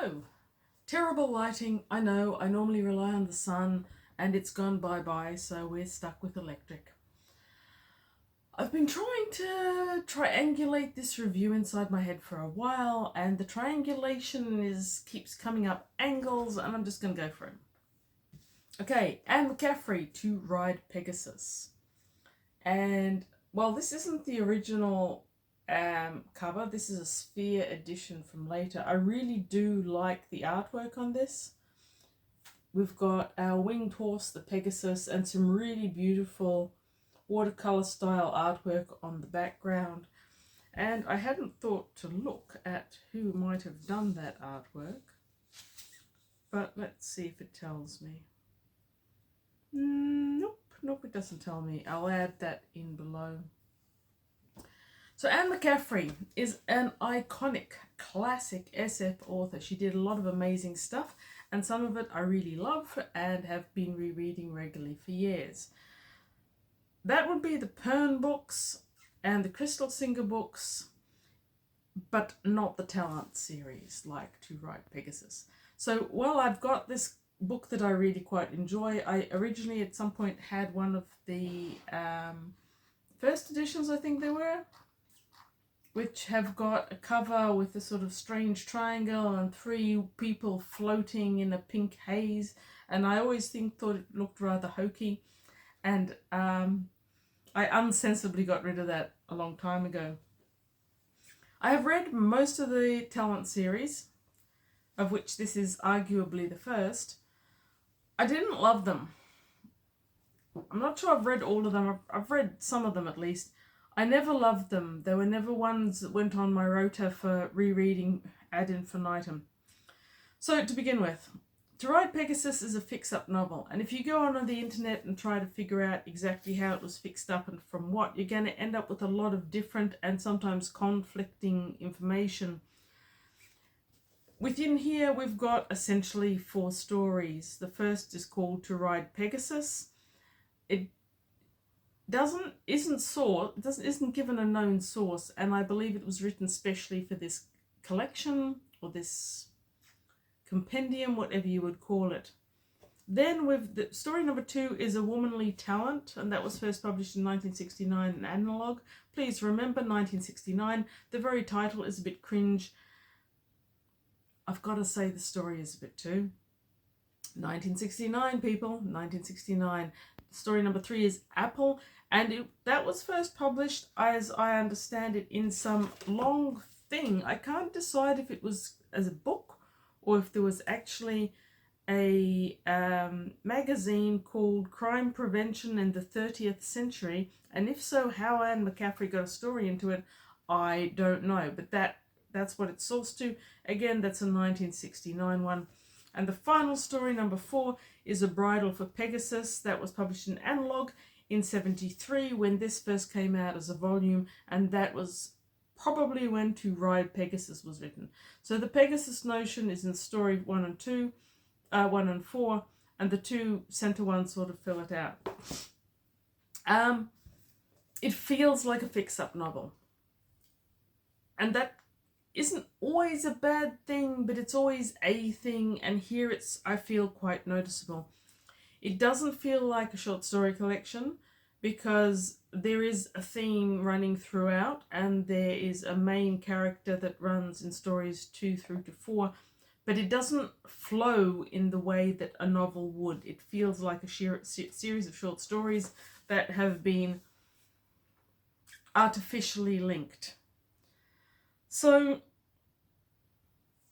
Hello. Terrible lighting, I know. I normally rely on the sun and it's gone bye-bye, so we're stuck with electric. I've been trying to triangulate this review inside my head for a while, and the triangulation keeps coming up angles, and I'm just going to go for it. Okay, Anne McCaffrey to Ride Pegasus. And, well, this isn't the original cover. This is a sphere edition from later. I really do like the artwork on this. We've got our winged horse, the Pegasus, and some really beautiful watercolor style artwork on the background. And I hadn't thought to look at who might have done that artwork, but let's see if it tells me. Nope, it doesn't tell me. I'll add that in below. So Anne McCaffrey is an iconic, classic SF author. She did a lot of amazing stuff, and some of it I really love and have been rereading regularly for years. That would be the Pern books and the Crystal Singer books, but not the Talent series like To Ride Pegasus. So while I've got this book that I really quite enjoy, I originally at some point had one of the first editions, I think they were, which have got a cover with a sort of strange triangle and three people floating in a pink haze, and I always thought it looked rather hokey, and I unsensibly got rid of that a long time ago. I have read most of the Talent series, of which this is arguably the first. I didn't love them. I'm not sure I've read all of them. I've read some of them at least. I never loved them. They were never ones that went on my rota for rereading ad infinitum. So to begin with, To Ride Pegasus is a fix-up novel, and if you go on the internet and try to figure out exactly how it was fixed up and from what, you're going to end up with a lot of different and sometimes conflicting information. Within here, we've got essentially 4 stories. The first is called To Ride Pegasus. It isn't given a known source, and I believe it was written specially for this collection or this compendium, whatever you would call it. Then with the story number 2 is A Womanly Talent, and that was first published in 1969 in Analog. Please remember 1969. The very title is a bit cringe. I've got to say the story is a bit too. 1969, people, 1969. Story number 3 is Apple, and that was first published, as I understand it, in some long thing. I can't decide if it was as a book or if there was actually a magazine called Crime Prevention in the 30th Century, and if so, how Anne McCaffrey got a story into it, I don't know, but that's what it's sourced to. Again, that's a 1969 one. And the final story, number 4, is A Bridal for Pegasus. That was published in Analog in 73 when this first came out as a volume, and that was probably when To Ride Pegasus was written. So the Pegasus notion is in story 1 and 4, and the 2 center ones sort of fill it out. It feels like a fix-up novel, and that isn't always a bad thing, but it's always a thing, and here it's, I feel, quite noticeable. It doesn't feel like a short story collection because there is a theme running throughout, and there is a main character that runs in stories 2 through to 4, but it doesn't flow in the way that a novel would. It feels like a series of short stories that have been artificially linked. So,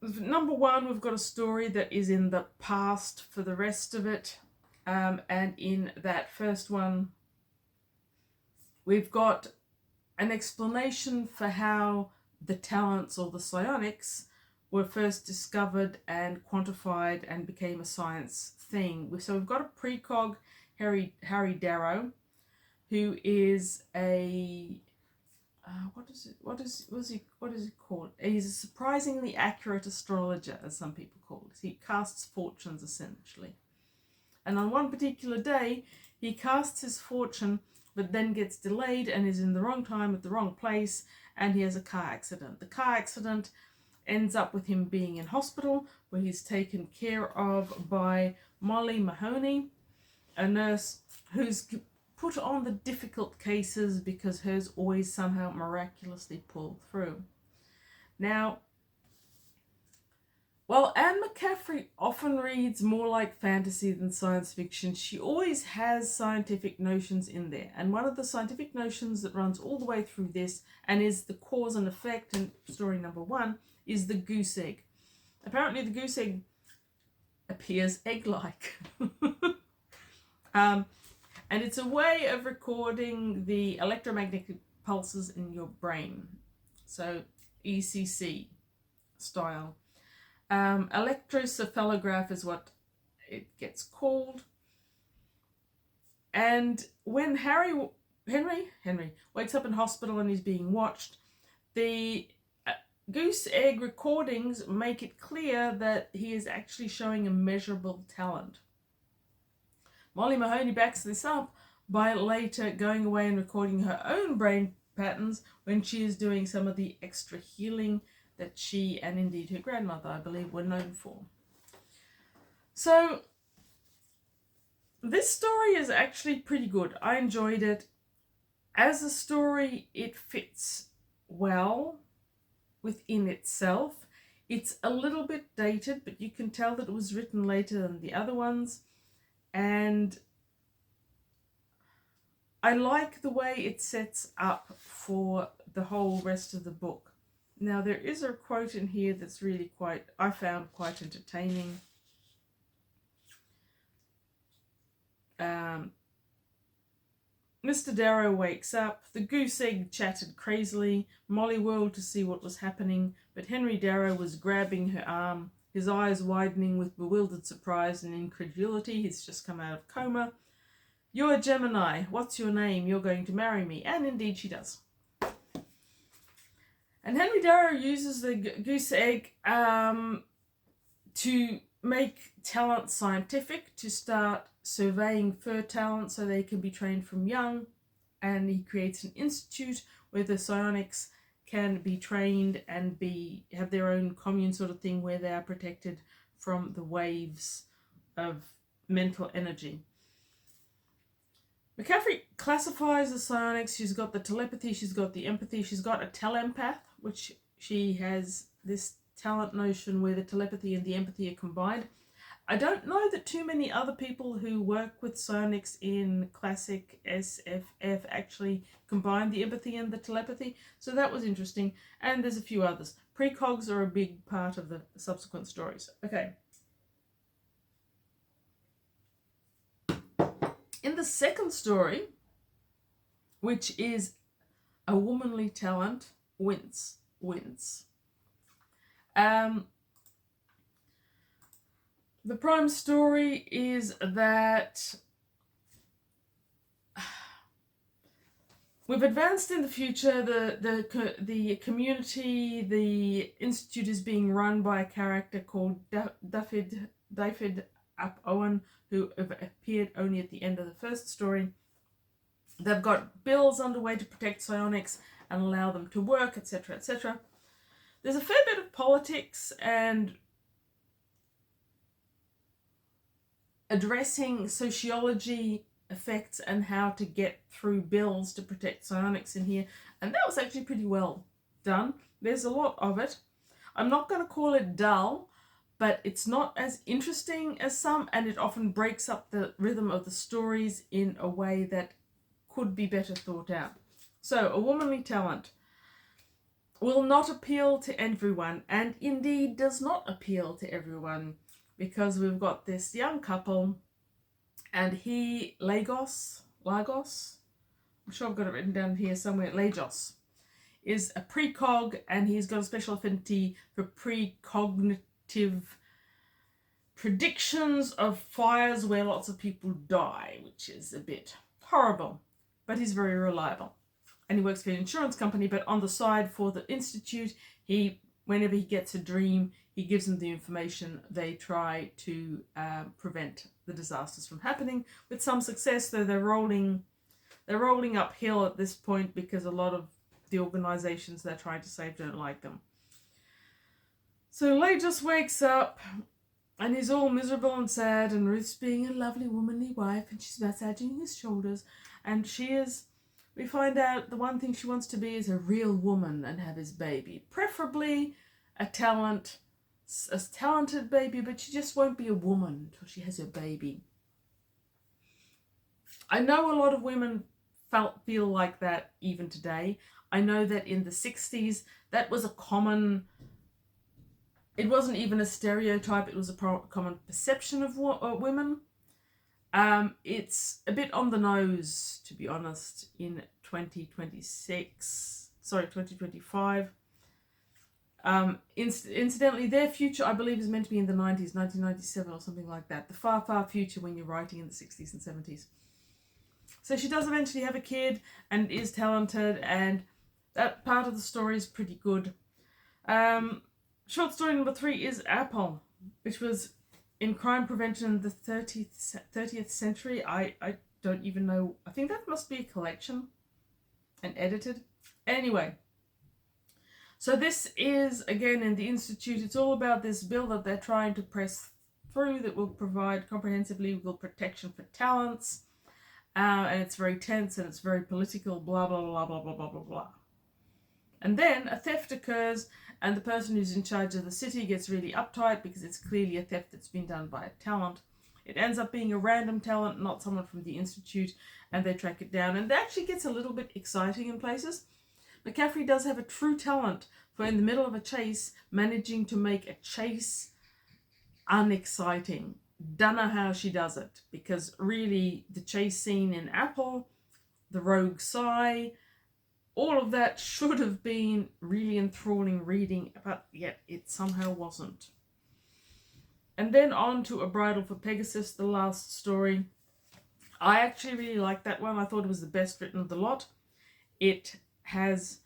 number 1, we've got a story that is in the past for the rest of it. And in that first one, we've got an explanation for how the talents or the psionics were first discovered and quantified and became a science thing. So we've got a precog, Harry Darrow, who is a what is he called? He's a surprisingly accurate astrologer, as some people call it. He casts fortunes, essentially. And on one particular day, he casts his fortune, but then gets delayed and is in the wrong time at the wrong place, and he has a car accident. The car accident ends up with him being in hospital, where he's taken care of by Molly Mahoney, a nurse who's put on the difficult cases because hers always somehow miraculously pulled through. Now, while Anne McCaffrey often reads more like fantasy than science fiction, she always has scientific notions in there. And one of the scientific notions that runs all the way through this and is the cause and effect in story number 1 is the goose egg. Apparently the goose egg appears egg-like. And it's a way of recording the electromagnetic pulses in your brain. So ECC style. Electrocephalograph is what it gets called. And when Henry wakes up in hospital and he's being watched, the goose egg recordings make it clear that he is actually showing a measurable talent. Molly Mahoney backs this up by later going away and recording her own brain patterns when she is doing some of the extra healing that she and indeed her grandmother, I believe, were known for. So this story is actually pretty good. I enjoyed it. As a story, it fits well within itself. It's a little bit dated, but you can tell that it was written later than the other ones. And I like the way it sets up for the whole rest of the book. Now, there is a quote in here that's really I found quite entertaining. Mr. Darrow wakes up. The goose egg chatted crazily. Molly whirled to see what was happening, but Henry Darrow was grabbing her arm, his eyes widening with bewildered surprise and incredulity. He's just come out of coma. "You're a Gemini. What's your name? You're going to marry me." And indeed she does. And Henry Darrow uses the goose egg to make talent scientific, to start surveying fur talent so they can be trained from young. And he creates an institute where the psionics can be trained and have their own commune sort of thing, where they are protected from the waves of mental energy. McCaffrey classifies the psionics. She's got the telepathy, she's got the empathy, she's got a telempath, which she has this talent notion where the telepathy and the empathy are combined. I don't know that too many other people who work with psionics in classic SFF actually combine the empathy and the telepathy, so that was interesting. And there's a few others. Precogs are a big part of the subsequent stories. Okay. In the second story, which is A Womanly Talent Wins. The prime story is that we've advanced in the future. The community, the institute is being run by a character called David Ap Owen, who appeared only at the end of the first story. They've got bills underway to protect psionics and allow them to work, etc., etc. There's a fair bit of politics and addressing sociology effects and how to get through bills to protect psionics in here, and that was actually pretty well done. There's a lot of it. I'm not going to call it dull, but it's not as interesting as some, and it often breaks up the rhythm of the stories in a way that could be better thought out. So, A Womanly Talent will not appeal to everyone, and indeed does not appeal to everyone, because we've got this young couple, and Lagos, I'm sure I've got it written down here somewhere, Lagos, is a precog, and he's got a special affinity for precognitive predictions of fires where lots of people die, which is a bit horrible, but he's very reliable. And he works for an insurance company, but on the side for the institute, whenever he gets a dream, he gives them the information. They try to prevent the disasters from happening with some success, though they're rolling uphill at this point because a lot of the organizations they're trying to save don't like them. So Leigh just wakes up and he's all miserable and sad, and Ruth's being a lovely womanly wife and she's massaging his shoulders, and we find out the one thing she wants to be is a real woman and have his baby. Preferably a talented baby, but she just won't be a woman until she has her baby. I know a lot of women feel like that even today. I know that in the 60s, that was a common... It wasn't even a stereotype, it was a common perception of women. It's a bit on the nose, to be honest, in 2025. Incidentally, their future, I believe, is meant to be in the 90s, 1997 or something like that. The far, far future when you're writing in the 60s and 70s. So she does eventually have a kid and is talented, and that part of the story is pretty good. Short story number 3 is Apple, which was in crime prevention in the 30th century. I don't even know. I think that must be a collection and edited. Anyway, so this is, again, in the Institute. It's all about this bill that they're trying to press through that will provide comprehensive legal protection for talents. And it's very tense and it's very political, blah, blah, blah, blah, blah, blah, blah, blah. And then a theft occurs, and the person who's in charge of the city gets really uptight because it's clearly a theft that's been done by a talent. It ends up being a random talent, not someone from the Institute, and they track it down. And it actually gets a little bit exciting in places. McCaffrey does have a true talent for, in the middle of a chase, managing to make a chase unexciting. Don't know how she does it, because really the chase scene in Apple, the rogue sigh, all of that should have been really enthralling reading, but yet it somehow wasn't. And then on to A Bridal for Pegasus, the last story. I actually really liked that one. I thought it was the best written of the lot. It has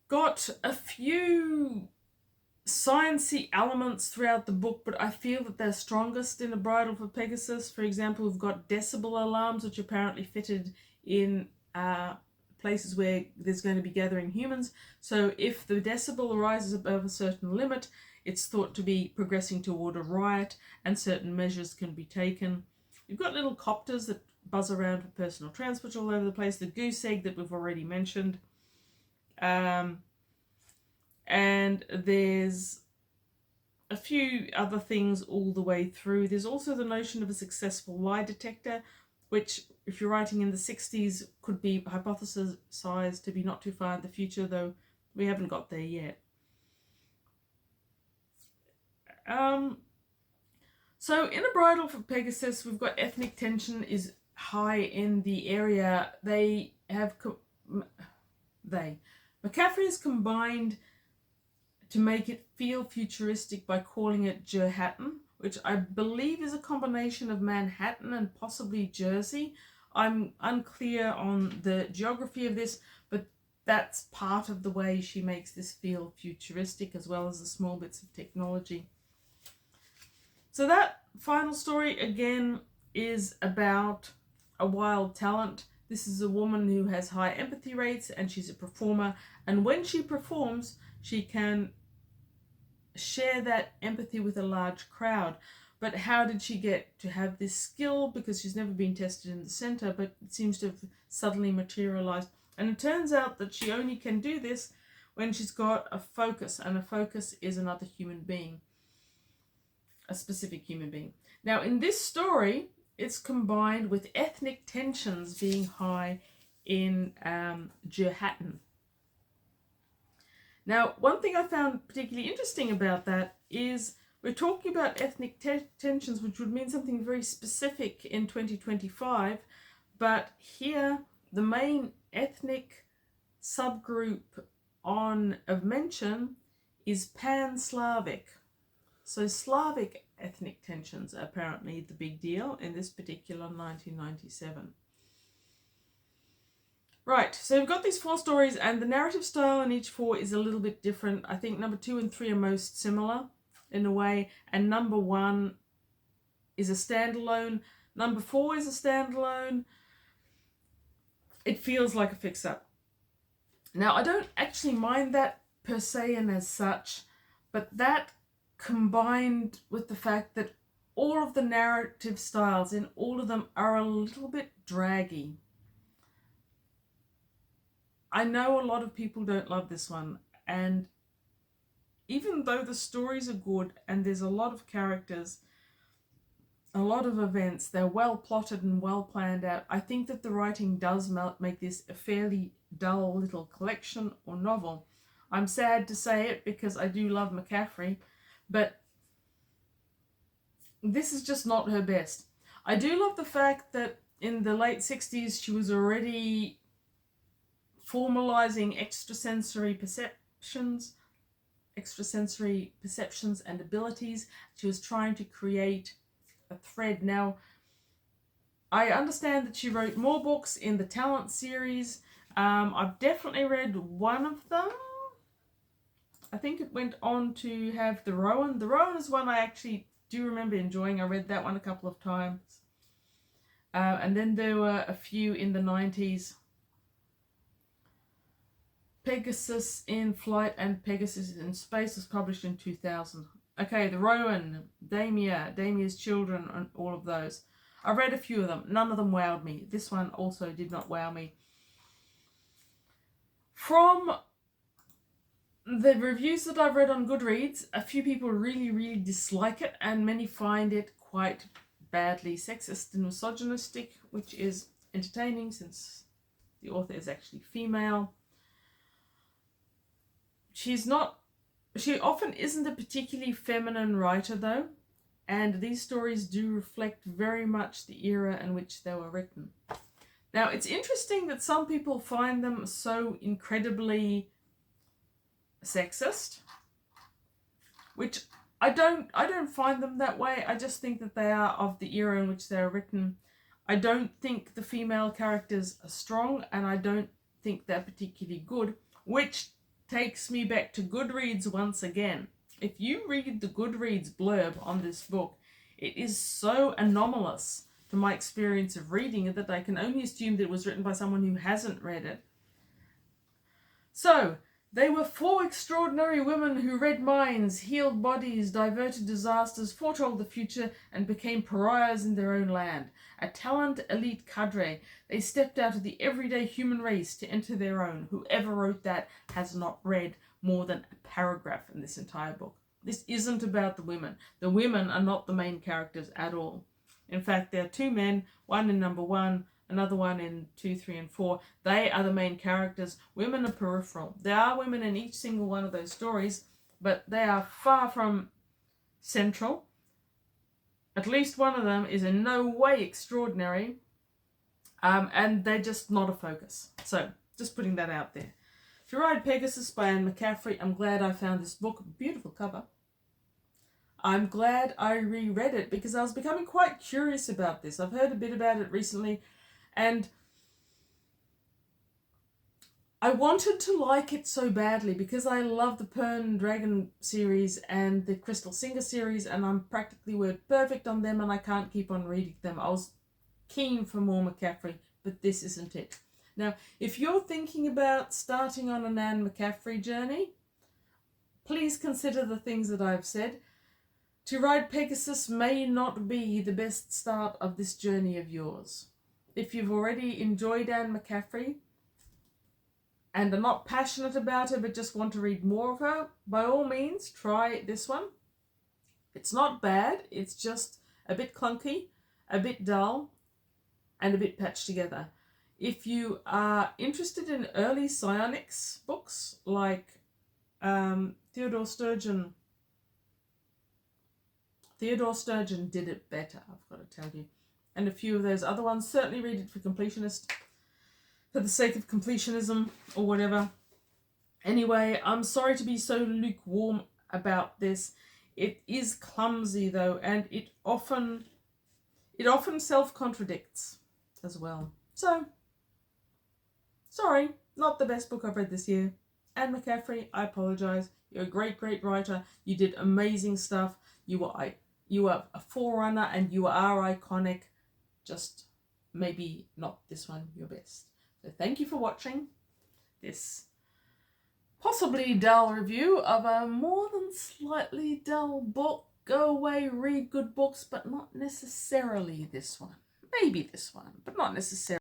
got a few sciencey elements throughout the book, but I feel that they're strongest in A Bridal for Pegasus. For example, we've got decibel alarms, which are apparently fitted in places where there's going to be gathering humans. So if the decibel rises above a certain limit, it's thought to be progressing toward a riot, and certain measures can be taken. You've got little copters that buzz around for personal transport all over the place. The goose egg that we've already mentioned. And there's a few other things all the way through. There's also the notion of a successful lie detector, which, if you're writing in the 60s, could be hypothesized to be not too far in the future, though we haven't got there yet. So in A Bridal for Pegasus, we've got ethnic tension is high in the area. McCaffrey has combined to make it feel futuristic by calling it Jerhattan, which I believe is a combination of Manhattan and possibly Jersey. I'm unclear on the geography of this, but that's part of the way she makes this feel futuristic, as well as the small bits of technology. So that final story, again, is about a wild talent. This is a woman who has high empathy rates, and she's a performer. And when she performs, she can share that empathy with a large crowd. But how did she get to have this skill? Because she's never been tested in the center, but it seems to have suddenly materialized. And it turns out that she only can do this when she's got a focus, and a focus is another human being, a specific human being. Now, in this story, it's combined with ethnic tensions being high in Jerhattan. Now, one thing I found particularly interesting about that is we're talking about ethnic tensions, which would mean something very specific in 2025, but here the main ethnic subgroup of mention is Pan-Slavic. So Slavic ethnic tensions are apparently the big deal in this particular 1997. Right, so we've got these 4 stories, and the narrative style in each 4 is a little bit different. I think number 2 and 3 are most similar in a way, and number 1 is a standalone. Number 4 is a standalone. It feels like a fix-up. Now, I don't actually mind that per se and as such, But that combined with the fact that all of the narrative styles in all of them are a little bit draggy. I know a lot of people don't love this one, and even though the stories are good and there's a lot of characters, a lot of events, they're well plotted and well planned out, I think that the writing does make this a fairly dull little collection or novel. I'm sad to say it because I do love McCaffrey, but this is just not her best. I do love the fact that in the late 60s she was already formalizing extrasensory perceptions and abilities. She was trying to create a thread. Now, I understand that she wrote more books in the Talent series. I've definitely read one of them. I think it went on to have The Rowan. The Rowan is one I actually do remember enjoying. I read that one a couple of times. And then there were a few in the 90s. Pegasus in Flight and Pegasus in Space was published in 2000. Okay, The Rowan, Damia's Children, and all of those. I read a few of them. None of them wowed me. This one also did not wow me. From the reviews that I've read on Goodreads, a few people really, really dislike it, and many find it quite badly sexist and misogynistic, which is entertaining since the author is actually female. She often isn't a particularly feminine writer though, and these stories do reflect very much the era in which they were written. Now, it's interesting that some people find them so incredibly sexist, which I don't find them that way. I just think that they are of the era in which they are written. I don't think the female characters are strong, and I don't think they're particularly good, which takes me back to Goodreads once again. If you read the Goodreads blurb on this book, it is so anomalous to my experience of reading it that I can only assume that it was written by someone who hasn't read it. So, they were 4 extraordinary women who read minds, healed bodies, diverted disasters, foretold the future, and became pariahs in their own land. A talent elite cadre, they stepped out of the everyday human race to enter their own. Whoever wrote that has not read more than a paragraph in this entire book. This isn't about the women. The women are not the main characters at all. In fact, there are 2 men, one in number 1, another one in 2, 3, and 4. They are the main characters. Women are peripheral. There are women in each single one of those stories, but they are far from central. At least one of them is in no way extraordinary, and they're just not a focus. So, just putting that out there. To Ride Pegasus by Anne McCaffrey, I'm glad I found this book. Beautiful cover. I'm glad I reread it because I was becoming quite curious about this. I've heard a bit about it recently, and I wanted to like it so badly because I love the Pern Dragon series and the Crystal Singer series, and I'm practically word perfect on them, and I can't keep on reading them. I was keen for more McCaffrey, but this isn't it. Now, if you're thinking about starting on an Anne McCaffrey journey, please consider the things that I've said. To Ride Pegasus may not be the best start of this journey of yours. If you've already enjoyed Anne McCaffrey and are not passionate about her but just want to read more of her, by all means, try this one. It's not bad, it's just a bit clunky, a bit dull, and a bit patched together. If you are interested in early psionics books like Theodore Sturgeon did it better, I've got to tell you. And a few of those other ones. Certainly read it for completionist, for the sake of completionism or whatever. Anyway, I'm sorry to be so lukewarm about this. It is clumsy though, and it often self-contradicts as well. So, sorry, not the best book I've read this year. Anne McCaffrey, I apologise. You're a great, great writer. You did amazing stuff. You are a forerunner and you are iconic. Just maybe not this one your best. So thank you for watching this possibly dull review of a more than slightly dull book. Go away, read good books, but not necessarily this one. Maybe this one, but not necessarily.